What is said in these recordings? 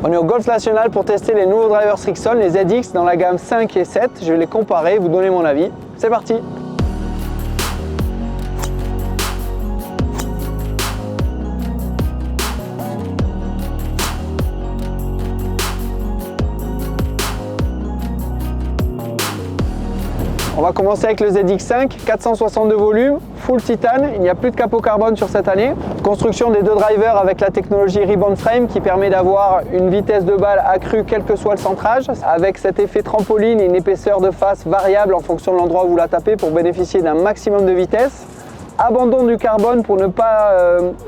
On est au Golf National pour tester les nouveaux drivers Srixon, les ZX dans la gamme 5 et 7. Je vais les comparer et vous donner mon avis. C'est parti! On va commencer avec le ZX5, 462 volumes, full titane, il n'y a plus de capot carbone sur cette année. Construction des deux drivers avec la technologie Rebound Frame qui permet d'avoir une vitesse de balle accrue quel que soit le centrage, avec cet effet trampoline et une épaisseur de face variable en fonction de l'endroit où vous la tapez pour bénéficier d'un maximum de vitesse. Abandon du carbone pour ne pas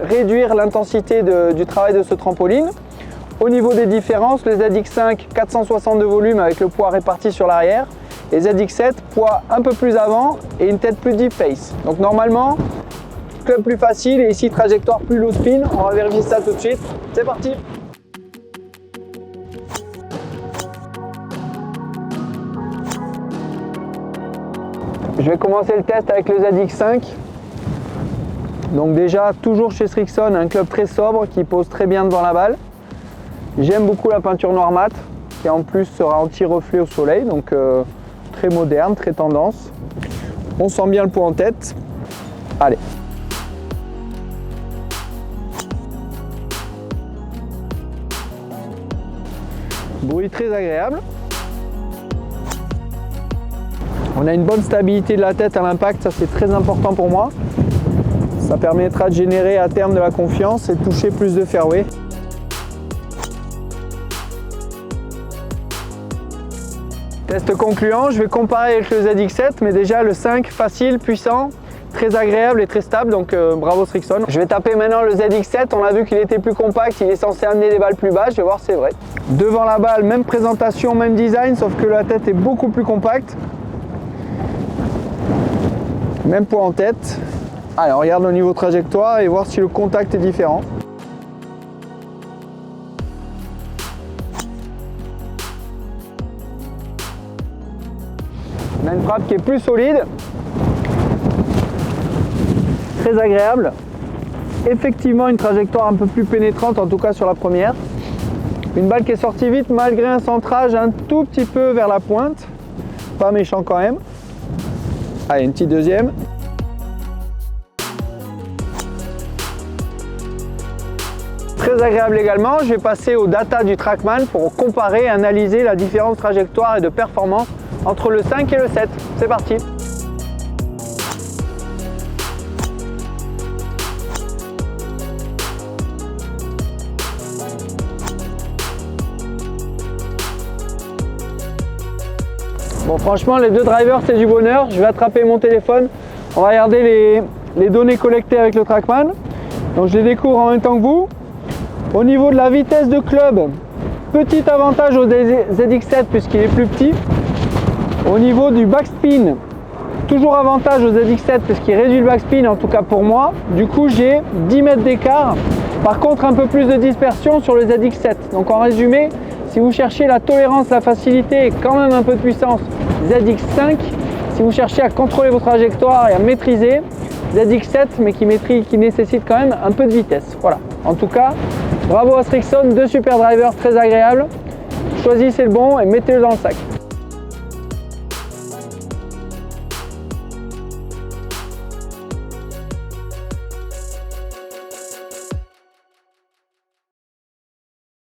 réduire l'intensité du travail de ce trampoline. Au niveau des différences, le ZX5, 462 volumes avec le poids réparti sur l'arrière. Et ZX7, poids un peu plus avant et une tête plus deep face. Donc normalement, club plus facile et ici trajectoire plus low spin. On va vérifier ça tout de suite. C'est parti! Je vais commencer le test avec le ZX5. Donc déjà, toujours chez Srixon, un club très sobre qui pose très bien devant la balle. J'aime beaucoup la peinture noir mat qui en plus sera anti-reflet au soleil. Donc très moderne, très tendance. On sent bien le poids en tête. Allez. Bruit très agréable. On a une bonne stabilité de la tête à l'impact, ça c'est très important pour moi. Ça permettra de générer à terme de la confiance et de toucher plus de fairway. Test concluant, je vais comparer avec le ZX7, mais déjà le 5, facile, puissant, très agréable et très stable, donc bravo Srixon. Je vais taper maintenant le ZX7, on a vu qu'il était plus compact, il est censé amener les balles plus bas, je vais voir si c'est vrai. Devant la balle, même présentation, même design, sauf que la tête est beaucoup plus compacte. Même poids en tête. Allez, on regarde au niveau trajectoire et voir si le contact est différent. On a une frappe qui est plus solide, très agréable. Effectivement, une trajectoire un peu plus pénétrante, en tout cas sur la première. Une balle qui est sortie vite malgré un centrage un tout petit peu vers la pointe. Pas méchant quand même. Allez, une petite deuxième. Très agréable également. Je vais passer aux data du TrackMan pour comparer et analyser la différence de trajectoire et de performance entre le 5 et le 7. C'est parti! Bon, franchement, les deux drivers, c'est du bonheur. Je vais attraper mon téléphone. On va regarder les données collectées avec le TrackMan. Donc, je les découvre en même temps que vous. Au niveau de la vitesse de club, petit avantage au ZX7 puisqu'il est plus petit. Au niveau du backspin, toujours avantage au ZX7 parce qu'il réduit le backspin, en tout cas pour moi. Du coup, j'ai 10 mètres d'écart. Par contre, un peu plus de dispersion sur le ZX7. Donc en résumé, si vous cherchez la tolérance, la facilité et quand même un peu de puissance, ZX5. Si vous cherchez à contrôler vos trajectoires et à maîtriser, ZX7, mais qui nécessite quand même un peu de vitesse. Voilà. En tout cas, bravo à Srixon, deux super drivers très agréables. Choisissez le bon et mettez-le dans le sac.